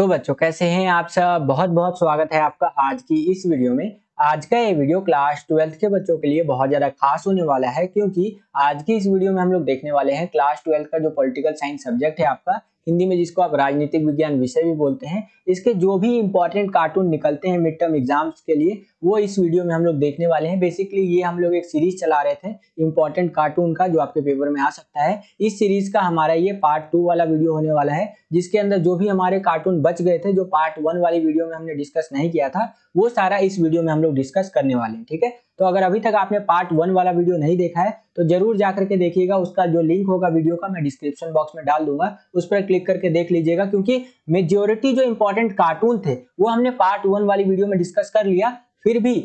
तो बच्चों कैसे हैं आप सब। बहुत बहुत स्वागत है आपका आज की इस वीडियो में। आज का ये वीडियो क्लास 12th के बच्चों के लिए बहुत ज्यादा खास होने वाला है, क्योंकि आज की इस वीडियो में हम लोग देखने वाले हैं क्लास 12th का जो पॉलिटिकल साइंस सब्जेक्ट है आपका, हिंदी में जिसको आप राजनीतिक विज्ञान विषय भी बोलते हैं, इसके जो भी इंपॉर्टेंट कार्टून निकलते हैं मिड टर्म एग्जाम्स के लिए वो इस वीडियो में हम लोग देखने वाले हैं। बेसिकली ये हम लोग एक सीरीज चला रहे थे इंपॉर्टेंट कार्टून का, जो आपके पेपर में आ सकता है। इस सीरीज का हमारा ये पार्ट 2 वाला वीडियो होने वाला है, जिसके अंदर जो भी हमारे कार्टून बच गए थे, जो पार्ट 1 वाली वीडियो में हमने डिस्कस नहीं किया था, वो सारा इस वीडियो में हम लोग डिस्कस करने वाले हैं। ठीक है, तो अगर अभी तक आपने पार्ट 1 वाला वीडियो नहीं देखा है तो जरूर जाकर के देखिएगा। उसका जो लिंक होगा वीडियो का मैं डिस्क्रिप्शन बॉक्स में डाल दूंगा, उस पर क्लिक करके देख लीजिएगा, क्योंकि मेजॉरिटी जो इंपॉर्टेंट कार्टून थे वो हमने पार्ट 1 वाली वीडियो में डिस्कस कर लिया। फिर भी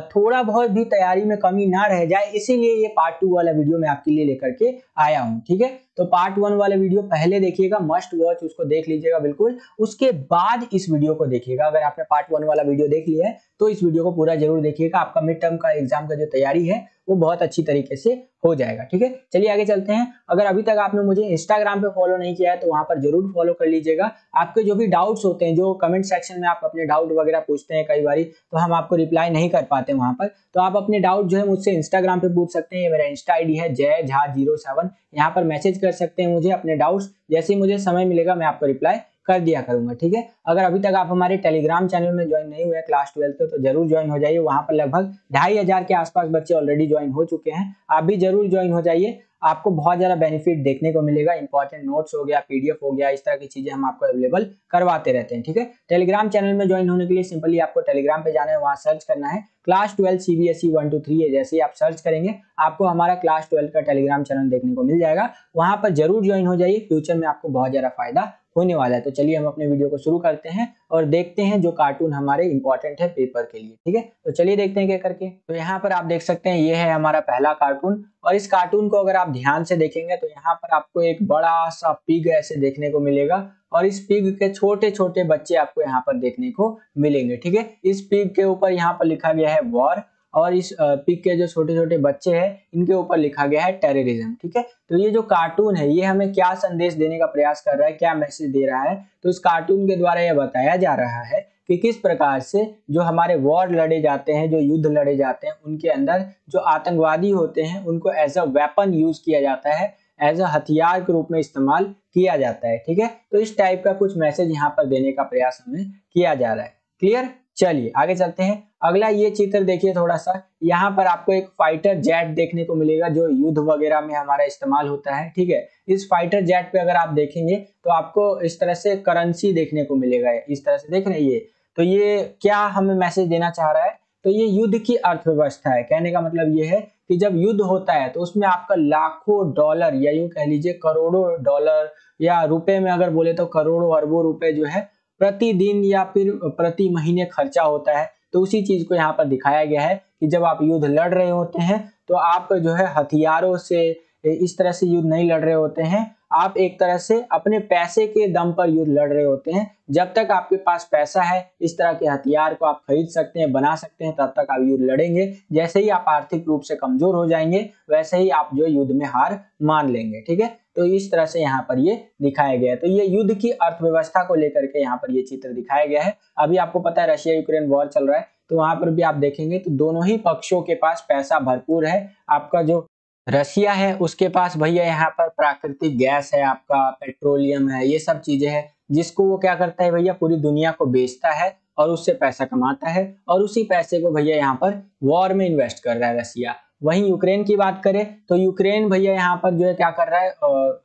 थोड़ा बहुत भी तैयारी में कमी ना रह जाए, इसीलिए ये पार्ट 2 वाला वीडियो मैं आपके लिए लेकर के आया हूँ। ठीक है, तो पार्ट 1 वाले वीडियो पहले देखिएगा, मस्ट वॉच, उसको देख लीजिएगा बिल्कुल। उसके बाद इस वीडियो को देखिएगा। अगर आपने पार्ट 1 वाला वीडियो देख लिया है तो इस वीडियो को पूरा जरूर देखिएगा। आपका मिड टर्म का एग्जाम का जो तैयारी है वो बहुत अच्छी तरीके से हो जाएगा। ठीक है, चलिए आगे चलते हैं। अगर अभी तक आपने मुझे इंस्टाग्राम पे फॉलो नहीं किया है तो वहां पर जरूर फॉलो कर लीजिएगा। आपके जो भी डाउट्स होते हैं, जो कमेंट सेक्शन में आप अपने डाउट वगैरह पूछते हैं कई बारी, तो हम आपको रिप्लाई नहीं कर पाते वहां पर, तो आप अपने डाउट जो है मुझसे इंस्टाग्राम पे पूछ सकते हैं। ये मेरा इंस्टा आईडी है जय झा 07। यहाँ पर मैसेज कर सकते हैं मुझे अपने डाउट्स। जैसे ही मुझे समय मिलेगा मैं आपको रिप्लाई कर दिया करूंगा। ठीक है, अगर अभी तक आप हमारे टेलीग्राम चैनल में ज्वाइन नहीं हुए क्लास 12 के, तो जरूर ज्वाइन हो जाइए। वहां पर लगभग 2500 के आसपास बच्चे ऑलरेडी ज्वाइन हो चुके हैं। आप भी जरूर ज्वाइन हो जाइए, आपको बहुत ज्यादा बेनिफिट देखने को मिलेगा। इंपॉर्टेंट नोट्स हो गया, पीडीएफ हो गया, इस तरह की चीजें हम आपको अवेलेबल करवाते रहते हैं। ठीक है, टेलीग्राम चैनल में ज्वाइन होने के लिए सिंपली आपको टेलीग्राम पे जाना है, वहां सर्च करना है क्लास 12 सीबीएसई 1 to 3 है। जैसे ही आप सर्च करेंगे आपको हमारा क्लास 12 का टेलीग्राम चैनल देखने को मिल जाएगा। वहां पर जरूर ज्वाइन हो जाइए, फ्यूचर में आपको बहुत ज्यादा फायदा होने वाला है। तो चलिए हम अपने वीडियो को शुरू करते हैं और देखते हैं जो कार्टून हमारे इंपॉर्टेंट है पेपर के लिए। ठीक है, तो चलिए देखते हैं क्या करके। तो यहाँ पर आप देख सकते हैं ये है हमारा पहला कार्टून, और इस कार्टून को अगर आप ध्यान से देखेंगे तो यहाँ पर आपको एक बड़ा सा पिग ऐसे देखने को मिलेगा, और इस पिग के छोटे छोटे बच्चे आपको यहाँ पर देखने को मिलेंगे। ठीक है, इस पिग के ऊपर यहाँ पर लिखा गया है वॉर, और इस पिग के जो छोटे छोटे बच्चे हैं इनके ऊपर लिखा गया है टेररिज्म। ठीक है, तो ये जो कार्टून है ये हमें क्या संदेश देने का प्रयास कर रहा है, क्या मैसेज दे रहा है, तो इस कार्टून के द्वारा यह बताया जा रहा है कि किस प्रकार से जो हमारे वॉर लड़े जाते हैं, जो युद्ध लड़े जाते हैं, उनके अंदर जो आतंकवादी होते हैं उनको एज अ वेपन यूज किया जाता है, एज अ हथियार के रूप में इस्तेमाल किया जाता है। ठीक है, तो इस टाइप का कुछ मैसेज यहाँ पर देने का प्रयास हमें किया जा रहा है। क्लियर, चलिए आगे चलते हैं। अगला ये चित्र देखिए थोड़ा सा, यहाँ पर आपको एक फाइटर जेट देखने को मिलेगा जो युद्ध वगैरह में हमारा इस्तेमाल होता है। ठीक है, इस फाइटर जेट पे अगर आप देखेंगे तो आपको इस तरह से करेंसी देखने को मिलेगा, इस तरह से देख रहे हैं ये। तो ये क्या हमें मैसेज देना चाह रहा है, तो ये युद्ध की अर्थव्यवस्था है। कहने का मतलब ये है कि जब युद्ध होता है तो उसमें आपका लाखों डॉलर, या यूं कह लीजिए करोड़ों डॉलर, या रुपए में अगर बोले तो करोड़ों अरबों रुपए जो है प्रतिदिन या फिर प्रति महीने खर्चा होता है। तो उसी चीज को यहाँ पर दिखाया गया है कि जब आप युद्ध लड़ रहे होते हैं तो आप जो है हथियारों से इस तरह से युद्ध नहीं लड़ रहे होते हैं, आप एक तरह से अपने पैसे के दम पर युद्ध लड़ रहे होते हैं। जब तक आपके पास पैसा है, इस तरह के हथियार को आप खरीद सकते हैं, बना सकते हैं, तब तक आप युद्ध लड़ेंगे। जैसे ही आप आर्थिक रूप से कमजोर हो जाएंगे वैसे ही आप जो युद्ध में हार मान लेंगे। ठीक है, तो इस तरह से यहाँ पर ये दिखाया गया है। तो ये युद्ध की अर्थव्यवस्था को लेकर के यहाँ पर ये चित्र दिखाया गया है। अभी आपको पता है रशिया यूक्रेन वॉर चल रहा है, तो वहां पर भी आप देखेंगे तो दोनों ही पक्षों के पास पैसा भरपूर है। आपका जो रशिया है उसके पास भैया यहाँ पर प्राकृतिक गैस है, आपका पेट्रोलियम है, ये सब चीजें हैं, जिसको वो क्या करता है भैया पूरी दुनिया को बेचता है और उससे पैसा कमाता है, और उसी पैसे को भैया यहाँ पर वॉर में इन्वेस्ट कर रहा है रशिया। वहीं यूक्रेन की बात करें तो यूक्रेन भैया यहाँ पर जो है क्या कर रहा है,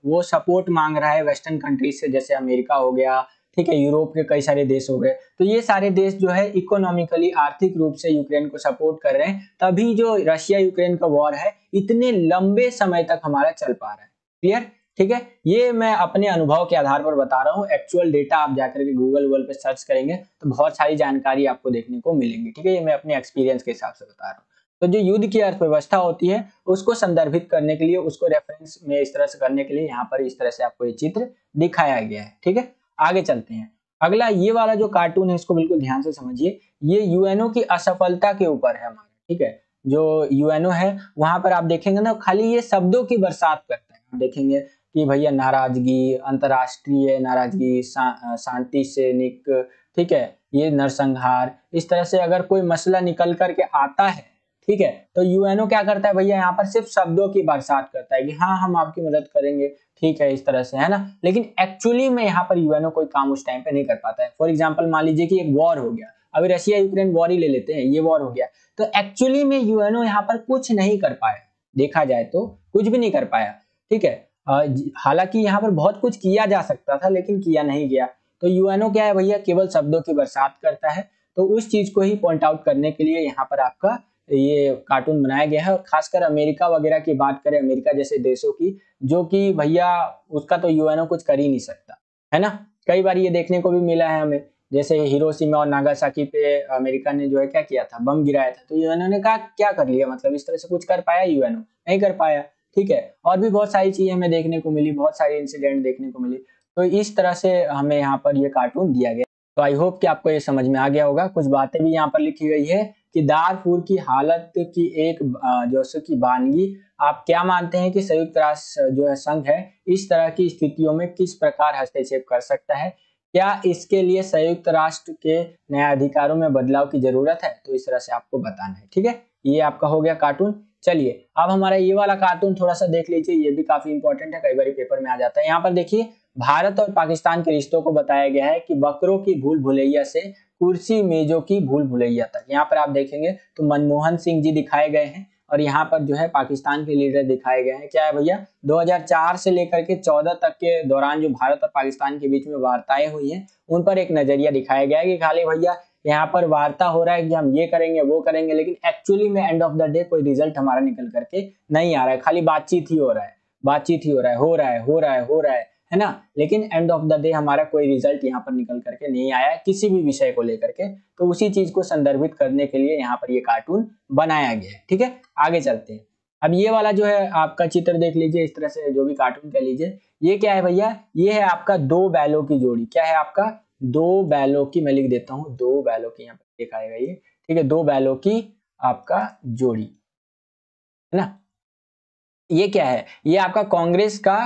वो सपोर्ट मांग रहा है वेस्टर्न कंट्रीज से, जैसे अमेरिका हो गया, ठीक है, यूरोप के कई सारे देश हो गए। तो ये सारे देश जो है इकोनॉमिकली, आर्थिक रूप से यूक्रेन को सपोर्ट कर रहे हैं, तभी जो रशिया यूक्रेन का वॉर है इतने लंबे समय तक हमारा चल पा रहा है। क्लियर, ठीक है, ये मैं अपने अनुभव के आधार पर बता रहा हूँ। एक्चुअल डेटा आप जाकर के गूगल पे सर्च करेंगे तो बहुत सारी जानकारी आपको देखने को मिलेंगी। ठीक है, ये मैं अपने एक्सपीरियंस के हिसाब से बता रहा हूँ। तो जो युद्ध की अर्थव्यवस्था होती है उसको संदर्भित करने के लिए, उसको रेफरेंस में इस तरह से करने के लिए यहाँ पर इस तरह से आपको ये चित्र दिखाया गया है। ठीक है, आगे चलते हैं। अगला ये वाला जो कार्टून है इसको बिल्कुल ध्यान से समझिए। ये यूएनओ की असफलता के ऊपर है हमारा। ठीक है, जो यूएनओ है वहां पर आप देखेंगे ना, खाली ये शब्दों की बरसात करता है। देखेंगे कि भैया नाराजगी, अंतर्राष्ट्रीय नाराजगी, शांति सैनिक, ठीक है, ये नरसंहार, इस तरह से अगर कोई मसला निकल करके आता है, ठीक है, तो यूएनओ क्या करता है भैया, यहाँ पर सिर्फ शब्दों की बरसात करता है कि हाँ हम आपकी मदद करेंगे, ठीक है, इस तरह से, है ना। लेकिन एक्चुअली में यहाँ पर यूएनओ कोई काम उस टाइम पे नहीं कर पाता है। फॉर एग्जाम्पल मान लीजिए कि एक वॉर हो गया, अभी रशिया यूक्रेन वॉर ही ले लेते हैं, ये वॉर हो गया, तो एक्चुअली में यूएनओ यहाँ पर कुछ नहीं कर पाया, देखा जाए तो कुछ भी नहीं कर पाया, ठीक है। हालांकि यहाँ पर बहुत कुछ किया जा सकता था लेकिन किया नहीं गया। तो यूएनओ क्या है भैया, केवल शब्दों की बरसात करता है। तो उस चीज को ही पॉइंट आउट करने के लिए यहाँ पर आपका ये कार्टून बनाया गया है। और खासकर अमेरिका वगैरह की बात करें, अमेरिका जैसे देशों की, जो कि भैया उसका तो यूएनओ कुछ कर ही नहीं सकता, है ना। कई बार ये देखने को भी मिला है हमें, जैसे हिरोशिमा और नागासाकी पे अमेरिका ने जो है क्या किया था, बम गिराया था, तो यूएनओ ने कहा क्या कर लिया, मतलब इस तरह से कुछ कर पाया यूएनओ, नहीं कर पाया, ठीक है। और भी बहुत सारी चीजें हमें देखने को मिली, बहुत सारे इंसिडेंट देखने को मिली। तो इस तरह से हमें यहाँ पर ये कार्टून दिया गया। तो आई होप कि आपको ये समझ में आ गया होगा। कुछ बातें भी यहाँ पर लिखी गई है कि दारफूर की हालत की एक जो कि वानगी, आप क्या मानते हैं कि संयुक्त राष्ट्र जो है संघ है, इस तरह की स्थितियों में किस प्रकार हस्तक्षेप कर सकता है, क्या इसके लिए संयुक्त राष्ट्र के न्यायाधिकारों में बदलाव की जरूरत है, तो इस तरह से आपको बताना है, ठीक है। ये आपका हो गया कार्टून। चलिए अब हमारा ये वाला कार्टून थोड़ा सा देख लीजिए, ये भी काफी इंपॉर्टेंट है, कई बार पेपर में आ जाता है। यहाँ पर देखिए भारत और पाकिस्तान के रिश्तों को बताया गया है कि बकरों की भूल भुलैया से कुर्सी मेजों की भूल भुलैया तक। यहाँ पर आप देखेंगे तो मनमोहन सिंह जी दिखाए गए हैं और यहाँ पर जो है पाकिस्तान के लीडर दिखाए गए हैं। क्या है भैया, 2004 से लेकर के 14 तक के दौरान जो भारत और पाकिस्तान के बीच में वार्ताएं हुई हैं, उन पर एक नजरिया दिखाया गया है कि खाली भैया यहाँ पर वार्ता हो रहा है कि हम ये करेंगे वो करेंगे, लेकिन एक्चुअली में एंड ऑफ द डे कोई रिजल्ट हमारा निकल करके नहीं आ रहा है, खाली बातचीत ही हो रहा है, बातचीत ही हो रहा है, हो रहा है, हो रहा है, हो रहा है ना। लेकिन एंड ऑफ द डे हमारा कोई रिजल्ट यहाँ पर निकल करके नहीं आया है किसी भी विषय को लेकर के। तो उसी चीज को संदर्भित करने के लिए यहाँ पर ये कार्टून बनाया गया है, ठीक है। आगे चलते हैं। अब ये वाला जो है आपका चित्र देख लीजिए, इस तरह से जो भी कार्टून कह लीजिए, ये क्या है भैया, ये है आपका दो बैलों की जोड़ी। क्या है आपका, दो बैलों की, मैं लिख देता हूँ, दो बैलों की यहाँ पर दिखाएगा ये, ठीक है, दो बैलों की आपका जोड़ी, है ना। ये क्या है, ये आपका कांग्रेस का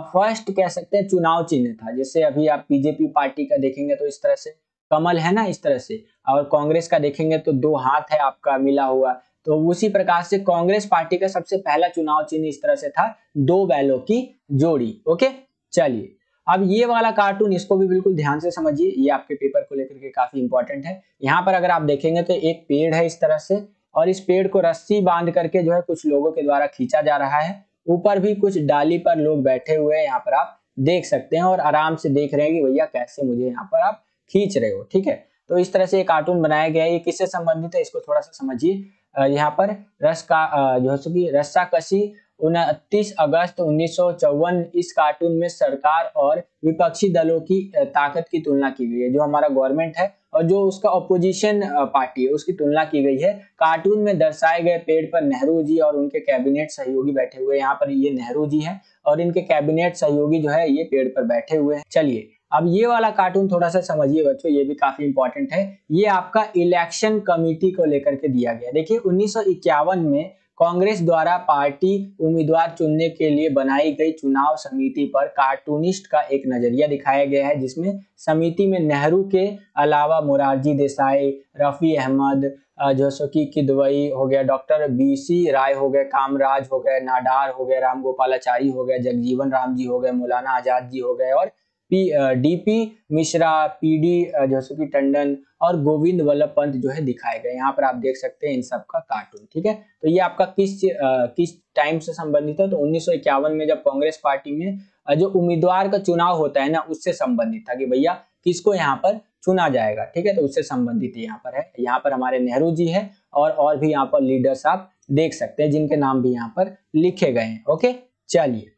फर्स्ट कह सकते हैं चुनाव चिन्ह था। जैसे अभी आप बीजेपी पार्टी का देखेंगे तो इस तरह से कमल है ना, इस तरह से, और कांग्रेस का देखेंगे तो दो हाथ है आपका मिला हुआ। तो उसी प्रकार से कांग्रेस पार्टी का सबसे पहला चुनाव चिन्ह इस तरह से था, दो बैलों की जोड़ी। ओके, चलिए अब ये वाला कार्टून, इसको भी बिल्कुल ध्यान से समझिए, ये आपके पेपर को लेकर के काफी इंपॉर्टेंट है। यहाँ पर अगर आप देखेंगे तो एक पेड़ है इस तरह से, और इस पेड़ को रस्सी बांध करके जो है कुछ लोगों के द्वारा खींचा जा रहा है। ऊपर भी कुछ डाली पर लोग बैठे हुए हैं, यहाँ पर आप देख सकते हैं, और आराम से देख रहे हैं कि भैया कैसे मुझे यहाँ पर आप खींच रहे हो, ठीक है। तो इस तरह से ये कार्टून बनाया गया है। ये किससे संबंधित है, इसको थोड़ा सा समझिए। यहाँ पर रस का जो है कि रस्साकशी 29 अगस्त 1954, इस कार्टून में सरकार और विपक्षी दलों की ताकत की तुलना की गई है। जो हमारा गवर्नमेंट है और जो उसका अपोजिशन पार्टी है उसकी तुलना की गई है। कार्टून में दर्शाए गए पेड़ पर नेहरू जी और उनके कैबिनेट सहयोगी बैठे हुए हैं। यहाँ पर ये नेहरू जी हैं और इनके कैबिनेट सहयोगी जो है ये पेड़ पर बैठे हुए हैं। चलिए अब ये वाला कार्टून थोड़ा सा समझिए बच्चों, ये भी काफी इंपॉर्टेंट है। ये आपका इलेक्शन कमेटी को लेकर के दिया गया। देखिए 1951 में कांग्रेस द्वारा पार्टी उम्मीदवार चुनने के लिए बनाई गई चुनाव समिति पर कार्टूनिस्ट का एक नजरिया दिखाया गया है, जिसमें समिति में नेहरू के अलावा मोरारजी देसाई, रफी अहमद, जैसे कि किदवई हो गया, डॉक्टर बीसी राय हो गए, कामराज हो गए, नाडार हो गए, राम गोपालाचारी हो गए, जगजीवन राम जी हो गए, मौलाना आजाद जी हो गए, और डीपी मिश्रा, पीडी जैसे कि टंडन और गोविंद वल्लभ पंत जो है दिखाए गए। यहाँ पर आप देख सकते हैं इन सब का कार्टून, ठीक है। तो ये आपका किस टाइम से संबंधित है, तो 1951 में जब कांग्रेस पार्टी में जो उम्मीदवार का चुनाव होता है ना, उससे संबंधित था कि भैया किसको यहाँ पर चुना जाएगा, ठीक है। तो उससे संबंधित यहाँ पर है। यहाँ पर हमारे नेहरू जी है और भी यहाँ पर लीडर्स आप देख सकते हैं जिनके नाम भी यहाँ पर लिखे गए हैं। ओके, चलिए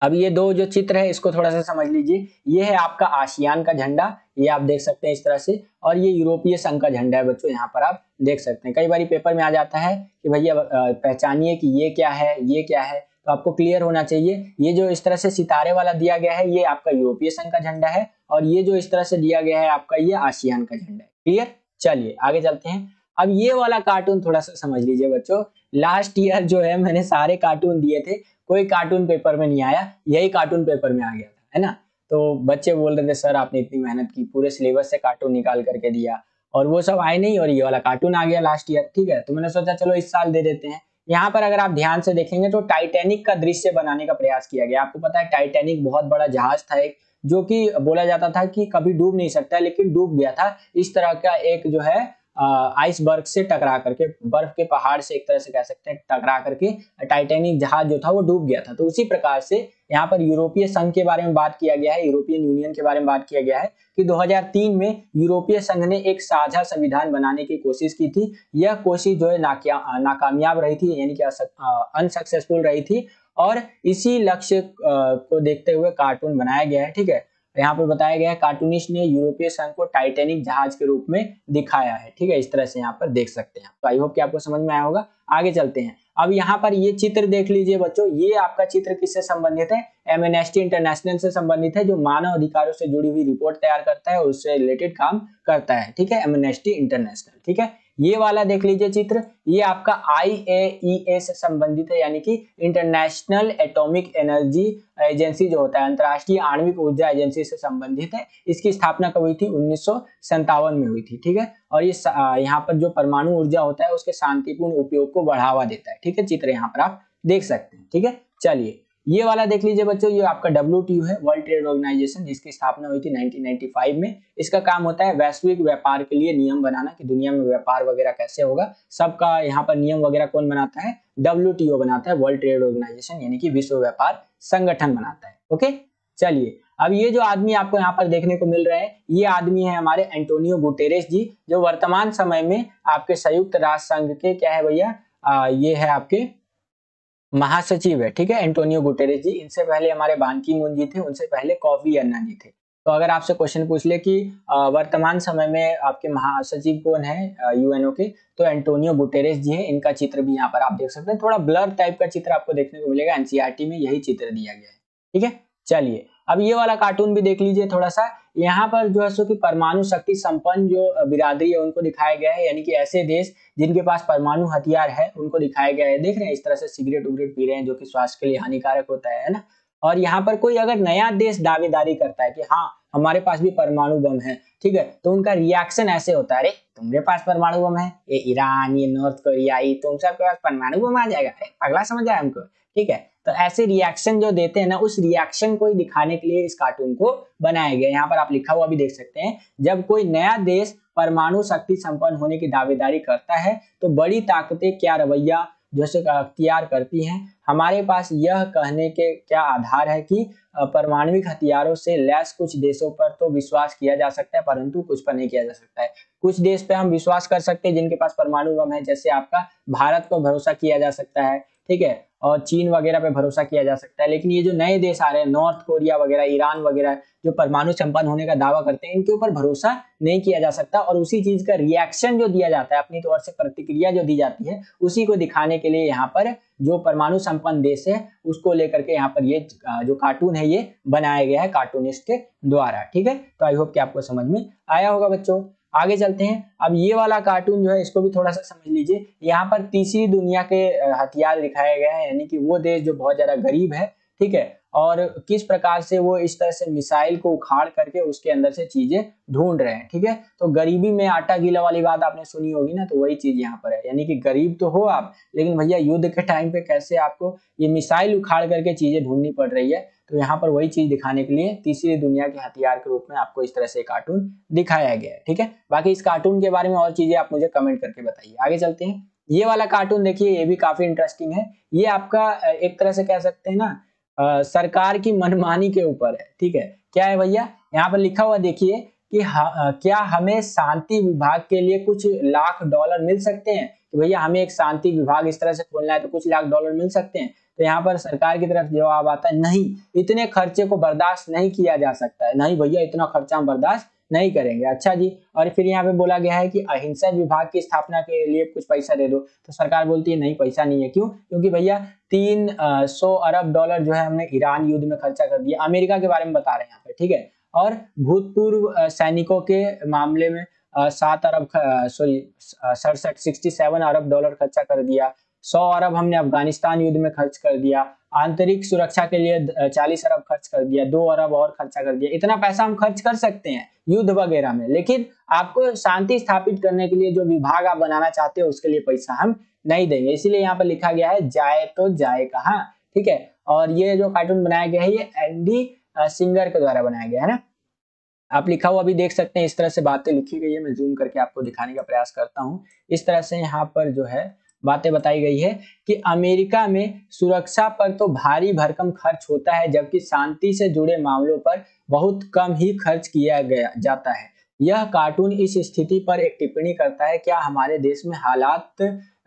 अब ये दो जो चित्र है इसको थोड़ा सा समझ लीजिए। ये है आपका आसियान का झंडा, ये आप देख सकते हैं इस तरह से, और ये यूरोपीय संघ का झंडा है बच्चों, यहाँ पर आप देख सकते हैं। कई बार पेपर में आ जाता है कि भैया पहचानिए कि ये क्या है, ये क्या है, तो आपको क्लियर होना चाहिए। ये जो इस तरह से सितारे वाला दिया गया है ये आपका यूरोपीय संघ का झंडा है, और ये जो इस तरह से दिया गया है आपका ये आसियान का झंडा है। क्लियर, चलिए आगे चलते हैं। अब ये वाला कार्टून थोड़ा सा समझ लीजिए बच्चों। लास्ट ईयर जो है मैंने सारे कार्टून दिए थे, कोई कार्टून पेपर में नहीं आया, यही कार्टून पेपर में आ गया था, है ना। तो बच्चे बोल रहे थे सर आपने इतनी मेहनत की, पूरे सिलेबस से कार्टून निकाल करके दिया और वो सब आए नहीं और ये वाला कार्टून आ गया लास्ट ईयर, ठीक है। तो मैंने सोचा चलो इस साल दे देते हैं। यहाँ पर अगर आप ध्यान से देखेंगे तो टाइटैनिक का दृश्य बनाने का प्रयास किया गया। आपको पता है टाइटैनिक बहुत बड़ा जहाज था एक, जो कि बोला जाता था कि कभी डूब नहीं सकता, लेकिन डूब गया था। इस तरह का एक जो है आइसबर्ग से टकरा करके, बर्फ के पहाड़ से एक तरह से कह सकते हैं टकरा करके टाइटैनिक जहाज जो था वो डूब गया था। तो उसी प्रकार से यहाँ पर यूरोपीय संघ के बारे में बात किया गया है, यूरोपियन यूनियन के बारे में बात किया गया है कि 2003 में यूरोपीय संघ ने एक साझा संविधान बनाने की कोशिश की थी। यह कोशिश जो है नाकामयाब रही थी, यानी कि अनसक्सेसफुल रही थी और इसी लक्ष्य को देखते हुए कार्टून बनाया गया है, ठीक है। यहाँ पर बताया गया है कार्टूनिस्ट ने यूरोपीय संघ को टाइटैनिक जहाज के रूप में दिखाया है, ठीक है। इस तरह से यहाँ पर देख सकते हैं। तो आई होप कि आपको समझ में आया होगा। आगे चलते हैं। अब यहाँ पर ये चित्र देख लीजिए बच्चों, ये आपका चित्र किससे संबंधित है? एमनेस्टी इंटरनेशनल से संबंधित है, जो मानव अधिकारों से जुड़ी हुई रिपोर्ट तैयार करता है और उससे रिलेटेड काम करता है, ठीक है, एमनेस्टी इंटरनेशनल, ठीक है। ये वाला देख लीजिए चित्र, ये आपका IAEA से संबंधित है, यानी कि इंटरनेशनल एटॉमिक एनर्जी एजेंसी जो होता है, अंतरराष्ट्रीय आणविक ऊर्जा एजेंसी से संबंधित है। इसकी स्थापना कब हुई थी? 1957 में हुई थी, ठीक है। और ये यहाँ पर जो परमाणु ऊर्जा होता है उसके शांतिपूर्ण उपयोग को बढ़ावा देता है, ठीक है। चित्र यहाँ पर आप देख सकते हैं, ठीक है। चलिए ये वाला देख लीजिए बच्चों, ये आपका WTO है, वर्ल्ड ट्रेड ऑर्गेनाइजेशन, जिसकी स्थापना हुई थी 1995 में। इसका काम होता है वैश्विक व्यापार के लिए नियम बनाना, कि दुनिया में व्यापार वगैरह कैसे होगा, सबका यहाँ पर नियम वगैरह कौन बनाता है? WTO बनाता है, वर्ल्ड ट्रेड ऑर्गेनाइजेशन, यानी कि विश्व व्यापार संगठन बनाता है। ओके, चलिए अब ये जो आदमी आपको यहाँ पर देखने को मिल रहे हैं, ये आदमी है हमारे एंटोनियो गुटेरेस जी, जो वर्तमान समय में आपके संयुक्त राष्ट्र संघ के क्या है भैया, ये है आपके महासचिव है, ठीक है, एंटोनियो गुटेरेस जी। इनसे पहले हमारे बान की मून जी थे, उनसे पहले कॉफी अन्नान जी थे। तो अगर आपसे क्वेश्चन पूछ ले कि वर्तमान समय में आपके महासचिव कौन है UNO के, तो एंटोनियो गुटेरेस जी है। इनका चित्र भी यहाँ पर आप देख सकते हैं, थोड़ा ब्लर टाइप का चित्र आपको देखने को मिलेगा, NCERT में यही चित्र दिया गया है, ठीक है। चलिए अब ये वाला कार्टून भी देख लीजिए थोड़ा सा। यहाँ पर जो है सो कि परमाणु शक्ति संपन्न जो बिरादरी है उनको दिखाया गया है, यानी कि ऐसे देश जिनके पास परमाणु हथियार है उनको दिखाया गया है। देख रहे हैं इस तरह से सिगरेट उगरेट पी रहे हैं, जो कि स्वास्थ्य के लिए हानिकारक होता है ना। और यहाँ पर कोई अगर नया देश दावेदारी करता है कि हाँ हमारे पास भी परमाणु बम है, ठीक है, तो उनका रिएक्शन ऐसे होता है, अरे तुम्हारे पास परमाणु बम है, ये ईरान, ये नॉर्थ कोरिया, तुम सबके पास परमाणु बम आ जाएगा, अगला समझ आया हमको, ठीक है। तो ऐसे रिएक्शन जो देते हैं ना, उस रिएक्शन को दिखाने के लिए इस कार्टून को बनाया गया। यहाँ पर आप लिखा हुआ भी देख सकते हैं, जब कोई नया देश परमाणु शक्ति संपन्न होने की दावेदारी करता है तो बड़ी ताकतें क्या रवैया जैसे अख्तियार करती हैं। हमारे पास यह कहने के क्या आधार है कि परमाणविक हथियारों से लैस कुछ देशों पर तो विश्वास किया जा सकता है, परंतु कुछ पर नहीं किया जा सकता है। कुछ देश पे हम विश्वास कर सकते हैं जिनके पास परमाणु बम है, जैसे आपका भारत पर भरोसा किया जा सकता है, ठीक है, और चीन वगैरह पे भरोसा किया जा सकता है। लेकिन ये जो नए देश आ रहे हैं, नॉर्थ कोरिया वगैरह, ईरान वगैरह, जो परमाणु संपन्न होने का दावा करते हैं, इनके ऊपर भरोसा नहीं किया जा सकता। और उसी चीज का रिएक्शन जो दिया जाता है, अपनी तौर से प्रतिक्रिया जो दी जाती है, उसी को दिखाने के लिए यहाँ पर जो परमाणु संपन्न देश है उसको लेकर के यहाँ पर ये जो कार्टून है ये बनाया गया है कार्टूनिस्ट के द्वारा, ठीक है। तो आई होप कि आपको समझ में आया होगा बच्चों। आगे चलते हैं। अब ये वाला कार्टून जो है इसको भी थोड़ा सा समझ लीजिए। यहाँ पर तीसरी दुनिया के हथियार दिखाए गए हैं, यानी कि वो देश जो बहुत ज्यादा गरीब है, ठीक है, और किस प्रकार से वो इस तरह से मिसाइल को उखाड़ करके उसके अंदर से चीजें ढूंढ रहे हैं, ठीक है। तो गरीबी में आटा गीला वाली बात आपने सुनी होगी ना, तो वही चीज यहाँ पर है, यानी कि गरीब तो हो आप, लेकिन भैया युद्ध के टाइम पे कैसे आपको ये मिसाइल उखाड़ करके चीजें ढूंढनी पड़ रही है। तो यहाँ पर वही चीज दिखाने के लिए तीसरी दुनिया के हथियार के रूप में आपको इस तरह से कार्टून दिखाया गया है, ठीक है। बाकी इस कार्टून के बारे में और चीजें आप मुझे कमेंट करके बताइए। आगे चलते हैं। ये वाला कार्टून देखिए, ये भी काफी इंटरेस्टिंग है। ये आपका एक तरह से कह सकते हैं ना सरकार की मनमानी के ऊपर है, ठीक है। क्या है भैया, यहाँ पर लिखा हुआ देखिए कि क्या हमें शांति विभाग के लिए कुछ लाख डॉलर मिल सकते हैं, कि भैया हमें एक शांति विभाग इस तरह से खोलना है तो कुछ लाख डॉलर मिल सकते हैं। तो यहाँ पर सरकार की तरफ जवाब आता है नहीं, इतने खर्चे को बर्दाश्त नहीं किया जा सकता है, नहीं भैया इतना खर्चा हम बर्दाश्त नहीं करेंगे। अच्छा जी, और फिर यहाँ पे बोला गया है कि अहिंसा विभाग की स्थापना के लिए कुछ पैसा दे दो, तो सरकार बोलती है नहीं पैसा नहीं है। क्यों? क्योंकि भैया 300 अरब डॉलर जो है हमने ईरान युद्ध में खर्चा कर दिया। अमेरिका के बारे में बता रहे हैं यहाँ पे, ठीक है। और भूतपूर्व सैनिकों के मामले में 67 अरब डॉलर खर्चा कर दिया। 100 अरब हमने अफगानिस्तान युद्ध में खर्च कर दिया। आंतरिक सुरक्षा के लिए 40 अरब खर्च कर दिया, 2 अरब और खर्चा कर दिया। इतना पैसा हम खर्च कर सकते हैं युद्ध वगैरह में, लेकिन आपको शांति स्थापित करने के लिए जो विभाग आप बनाना चाहते हो उसके लिए पैसा हम नहीं देंगे। इसीलिए यहाँ पर लिखा गया है जाए तो जाए कहाँ, ठीक है। और ये जो कार्टून बनाया गया है ये एंडी सिंगर के द्वारा बनाया गया है ना। आप लिखा हुआ अभी देख सकते हैं, इस तरह से बातें लिखी गई है। मैं जूम करके आपको दिखाने का प्रयास करता हूँ। इस तरह से यहाँ पर जो है बातें बताई गई है कि अमेरिका में सुरक्षा पर तो भारी भरकम खर्च होता है, जबकि शांति से जुड़े मामलों पर बहुत कम ही खर्च किया गया जाता है। यह कार्टून इस स्थिति पर एक टिप्पणी करता है, क्या हमारे देश में हालात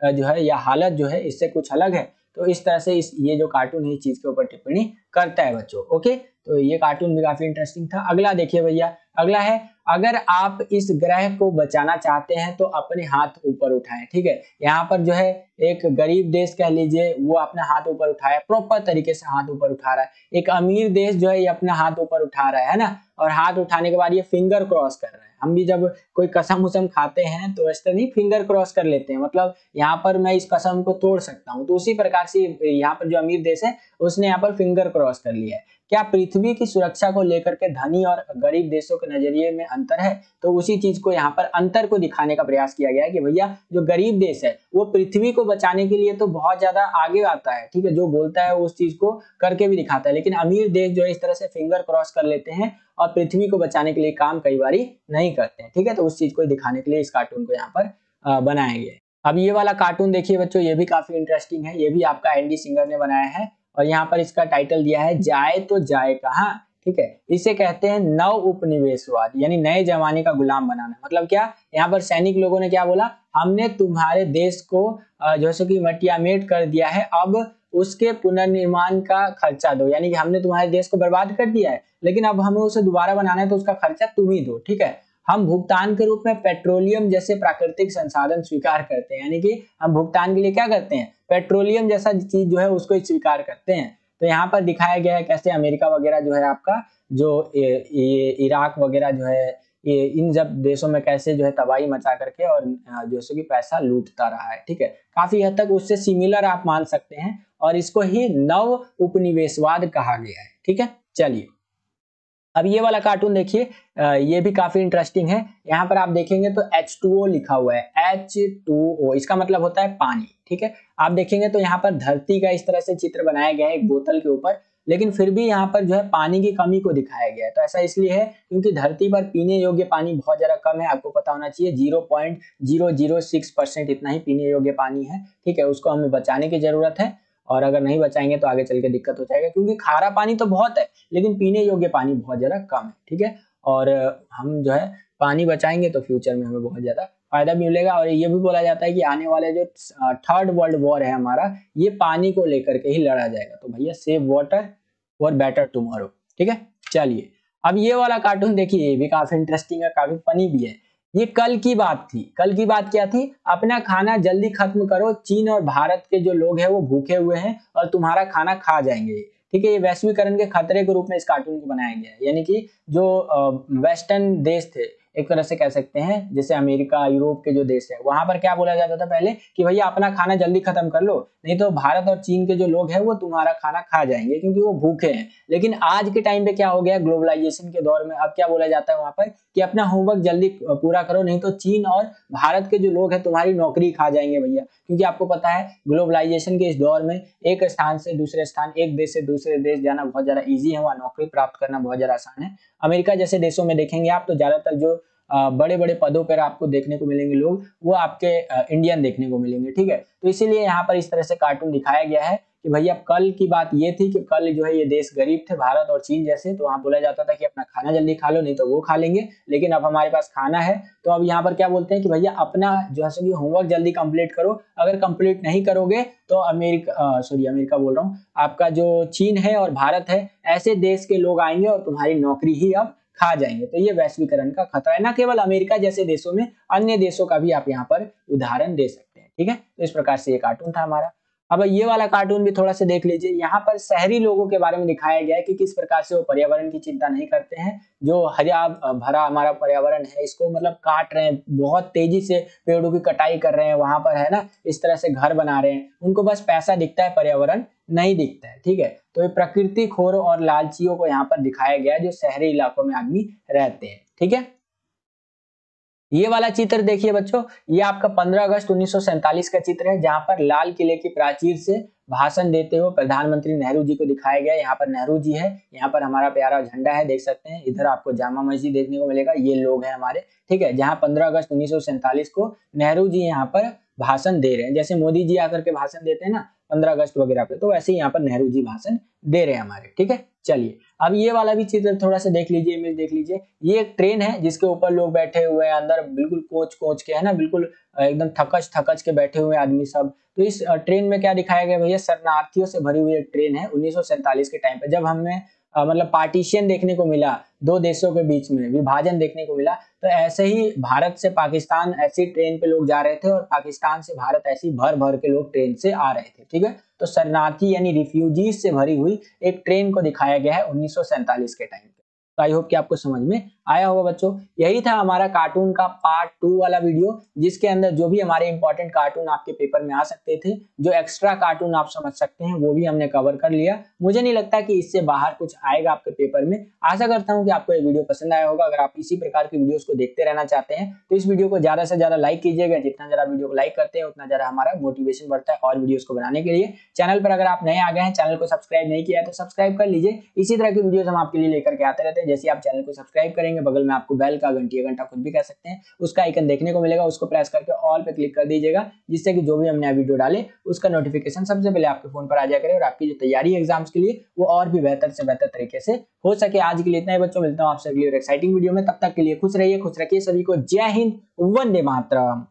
जो है या हालत जो है इससे कुछ अलग है। तो इस तरह से ये जो कार्टून है इस चीज के ऊपर टिप्पणी करता है बच्चों। ओके, तो ये कार्टून भी काफी इंटरेस्टिंग था। अगला देखिए भैया, अगला है अगर आप इस ग्रह को बचाना चाहते हैं तो अपने हाथ ऊपर उठाएं, ठीक है। यहाँ पर जो है एक गरीब देश कह लीजिए वो अपना हाथ ऊपर उठाया, प्रॉपर तरीके से हाथ ऊपर उठा रहा है। एक अमीर देश जो है ये अपना हाथ ऊपर उठा रहा है ना, और हाथ उठाने के बाद ये फिंगर क्रॉस कर रहा है। हम भी जब कोई कसम उसम खाते हैं तो ऐसे नहीं फिंगर क्रॉस कर लेते हैं, मतलब यहाँ पर मैं इस कसम को तोड़ सकता हूँ। तो उसी प्रकार से यहाँ पर जो अमीर देश है उसने यहाँ पर फिंगर क्रॉस कर लिया है। क्या पृथ्वी की सुरक्षा को लेकर के धनी और गरीब देशों के नजरिए में अंतर है। तो उसी चीज को यहाँ पर अंतर को दिखाने का प्रयास किया गया है कि भैया जो गरीब देश है वो पृथ्वी को बचाने के लिए तो बहुत ज्यादा आगे आता है, ठीक है, जो बोलता है उस चीज को करके भी दिखाता है। लेकिन अमीर देश जो है इस तरह से फिंगर क्रॉस कर लेते हैं और पृथ्वी को बचाने के लिए काम कई बार नहीं करते हैं, ठीक है। तो उस चीज को दिखाने के लिए इस कार्टून को यहाँ पर बनाया गया है। अब ये वाला कार्टून देखिए बच्चों, ये भी काफी इंटरेस्टिंग है। ये भी आपका एंडी सिंगर ने बनाया है और यहाँ पर इसका टाइटल दिया है जाए तो जाए कहाँ, ठीक है। इसे कहते हैं नव उपनिवेशवाद, यानी नए जमाने का गुलाम बनाना। मतलब क्या, यहाँ पर सैनिक लोगों ने क्या बोला, हमने तुम्हारे देश को जैसे कि मटियामेट कर दिया है, अब उसके पुनर्निर्माण का खर्चा दो। यानी कि हमने तुम्हारे देश को बर्बाद कर दिया है, लेकिन अब हमें उसे दोबारा बनाना है तो उसका खर्चा तुम ही दो, ठीक है। हम भुगतान के रूप में पेट्रोलियम जैसे प्राकृतिक संसाधन स्वीकार करते हैं, यानी कि हम भुगतान के लिए क्या करते हैं, पेट्रोलियम जैसा चीज जो है उसको स्वीकार करते हैं। तो यहाँ पर दिखाया गया है कैसे अमेरिका वगैरह जो है आपका जो ये इराक वगैरह जो है ये इन जब देशों में कैसे जो है तबाही मचा करके और जैसे कि पैसा लूटता रहा है, ठीक है। काफी हद तक उससे सिमिलर आप मान सकते हैं और इसको ही नव उपनिवेशवाद कहा गया है, ठीक है। चलिए अब ये वाला कार्टून देखिए, ये भी काफी इंटरेस्टिंग है। यहाँ पर आप देखेंगे तो H2O लिखा हुआ है, H2O इसका मतलब होता है पानी, ठीक है। आप देखेंगे तो यहाँ पर धरती का इस तरह से चित्र बनाया गया है एक बोतल के ऊपर, लेकिन फिर भी यहाँ पर जो है पानी की कमी को दिखाया गया है। तो ऐसा इसलिए है क्योंकि धरती पर पीने योग्य पानी बहुत ज्यादा कम है। आपको पता होना चाहिए 0.006% इतना ही पीने योग्य पानी है, ठीक है। उसको हमें बचाने की जरूरत है और अगर नहीं बचाएंगे तो आगे चल के दिक्कत हो जाएगा, क्योंकि खारा पानी तो बहुत है लेकिन पीने योग्य पानी बहुत ज्यादा कम है, ठीक है। और हम जो है पानी बचाएंगे तो फ्यूचर में हमें बहुत ज्यादा फायदा मिलेगा। और ये भी बोला जाता है कि आने वाले जो थर्ड वर्ल्ड वॉर है हमारा, ये पानी को लेकर के ही लड़ा जाएगा। तो भैया save water for better tomorrow, ठीक है। चलिए अब ये वाला कार्टून देखिए, ये भी काफी इंटरेस्टिंग है, काफी फनी भी है। ये कल की बात थी। कल की बात क्या थी, अपना खाना जल्दी खत्म करो, चीन और भारत के जो लोग हैं वो भूखे हुए हैं और तुम्हारा खाना खा जाएंगे, ठीक है। ये वैश्वीकरण के खतरे के रूप में इस कार्टून को बनाया गया है। यानी कि जो वेस्टर्न देश थे, एक तरह से कह सकते हैं जैसे अमेरिका यूरोप के जो देश है, वहां पर क्या बोला जाता था पहले कि भैया अपना खाना जल्दी खत्म कर लो, नहीं तो भारत और चीन के जो लोग हैं वो तुम्हारा खाना खा जाएंगे क्योंकि वो भूखे हैं। लेकिन आज के टाइम पे क्या हो गया, ग्लोबलाइजेशन के दौर में अब क्या बोला जाता है वहां पर कि अपना होमवर्क जल्दी पूरा करो, नहीं तो चीन और भारत के जो लोग हैं तुम्हारी नौकरी खा जाएंगे भैया। क्योंकि आपको पता है ग्लोबलाइजेशन के इस दौर में एक स्थान से दूसरे स्थान, एक देश से दूसरे देश जाना बहुत ज्यादा ईजी है, वहाँ नौकरी प्राप्त करना बहुत ज्यादा आसान है। अमेरिका जैसे देशों में देखेंगे आप तो ज्यादातर जो बड़े बड़े पदों पर आपको देखने को मिलेंगे लोग, वो आपके इंडियन देखने को मिलेंगे, ठीक है। तो इसीलिए यहाँ पर इस तरह से कार्टून दिखाया गया है कि भैया कल की बात ये थी कि कल जो है ये देश गरीब थे, भारत और चीन जैसे, तो वहां बोला जाता था कि अपना खाना जल्दी खा लो नहीं तो वो खा लेंगे। लेकिन अब हमारे पास खाना है तो अब यहाँ पर क्या बोलते हैं कि भैया अपना जो है होमवर्क जल्दी कंप्लीट करो, अगर कंप्लीट नहीं करोगे तो अमेरिका बोल रहा हूँ, आपका जो चीन है और भारत है ऐसे देश के लोग आएंगे और तुम्हारी नौकरी ही अब खा जाएंगे। तो ये वैश्वीकरण का खतरा है, ना केवल अमेरिका जैसे देशों में, अन्य देशों का भी आप यहाँ पर उदाहरण दे सकते हैं, ठीक है। तो इस प्रकार से ये कार्टून था हमारा। अब ये वाला कार्टून भी थोड़ा सा देख लीजिए। यहाँ पर शहरी लोगों के बारे में दिखाया गया है कि किस प्रकार से वो पर्यावरण की चिंता नहीं करते हैं। जो हरा भरा हमारा पर्यावरण है इसको मतलब काट रहे हैं, बहुत तेजी से पेड़ों की कटाई कर रहे हैं वहां पर, है ना, इस तरह से घर बना रहे हैं। उनको बस पैसा दिखता है, पर्यावरण नहीं दिखता है। ठीक है, तो ये प्रकृति खोर और लालचियों को यहाँ पर दिखाया गया है जो शहरी इलाकों में आदमी रहते हैं। ठीक है, ये वाला चित्र देखिए बच्चों, ये आपका 15 अगस्त 1947 का चित्र है जहां पर लाल किले की प्राचीर से भाषण देते हुए प्रधानमंत्री नेहरू जी को दिखाया गया है। यहाँ पर नेहरू जी है, यहाँ पर हमारा प्यारा झंडा है, देख सकते हैं। इधर आपको जामा मस्जिद देखने को मिलेगा, ये लोग हैं हमारे। ठीक है, जहाँ 15 अगस्त 1947 को नेहरू जी यहाँ पर भाषण दे रहे हैं। जैसे मोदी जी आकर के भाषण देते हैं ना 15 अगस्त वगैरह पे, तो वैसे ही यहाँ पर नेहरू जी भाषण दे रहे हैं हमारे। ठीक है, चलिए अब ये वाला भी चित्र थोड़ा सा देख लीजिए, इमेज देख लीजिए। ये एक ट्रेन है जिसके ऊपर लोग बैठे हुए हैं, अंदर बिल्कुल कोच कोच के, है ना, बिल्कुल एकदम थकच थकच के बैठे हुए आदमी सब। तो इस ट्रेन में क्या दिखाया गया भैया, शरणार्थियों से भरी हुई एक ट्रेन है। 1947 के टाइम पे जब हमें मतलब पार्टीशन देखने को मिला, दो देशों के बीच में विभाजन देखने को मिला, तो ऐसे ही भारत से पाकिस्तान ऐसी ट्रेन पे लोग जा रहे थे और पाकिस्तान से भारत ऐसी भर भर के लोग ट्रेन से आ रहे थे। ठीक है, तो शरणार्थी यानी रिफ्यूजीज से भरी हुई एक ट्रेन को दिखाया गया है 1947 के टाइम पे। तो आई होप कि आपको समझ में आया होगा बच्चों। यही था हमारा कार्टून का पार्ट 2 वाला वीडियो, जिसके अंदर जो भी हमारे इंपॉर्टेंट कार्टून आपके पेपर में आ सकते थे, जो एक्स्ट्रा कार्टून आप समझ सकते हैं, वो भी हमने कवर कर लिया। मुझे नहीं लगता कि इससे बाहर कुछ आएगा आपके पेपर में। आशा करता हूं कि आपको ये वीडियो पसंद आया होगा। अगर आप इसी प्रकार की वीडियोस को देखते रहना चाहते हैं तो इस वीडियो को ज्यादा से ज्यादा लाइक कीजिएगा। जितना ज्यादा वीडियो को लाइक करते हैं उतना ज्यादा हमारा मोटिवेशन बढ़ता है और वीडियोस को बनाने के लिए। चैनल पर अगर आप नए आ गए हैं, चैनल को सब्सक्राइब नहीं किया है तो सब्सक्राइब कर लीजिए। इसी तरह की वीडियोस हम आपके लिए लेकर के आते रहते हैं। जैसे आप चैनल को सब्सक्राइब करेंगे, बगल में आपको बेल का, घंटी घंटा कुछ भी कह सकते हैं, उसका आइकन देखने को मिलेगा, उसको प्रेस करके ऑल पे क्लिक कर दीजिएगा, जिससे कि जो भी हम नया वीडियो डाले उसका नोटिफिकेशन सबसे पहले आपके फोन पर आ जाया करे और आपकी जो तैयारी है एग्जाम्स के लिए वो और भी बेहतर से बेहतर तरीके से हो सके। आज के लिए इतना ही बच्चों, मिलता हूं आपसे अगली और एक्साइटिंग वीडियो में। तब तक के लिए खुश रहिए, खुश रखिए सभी को। जय हिंद, वंदे मातरम।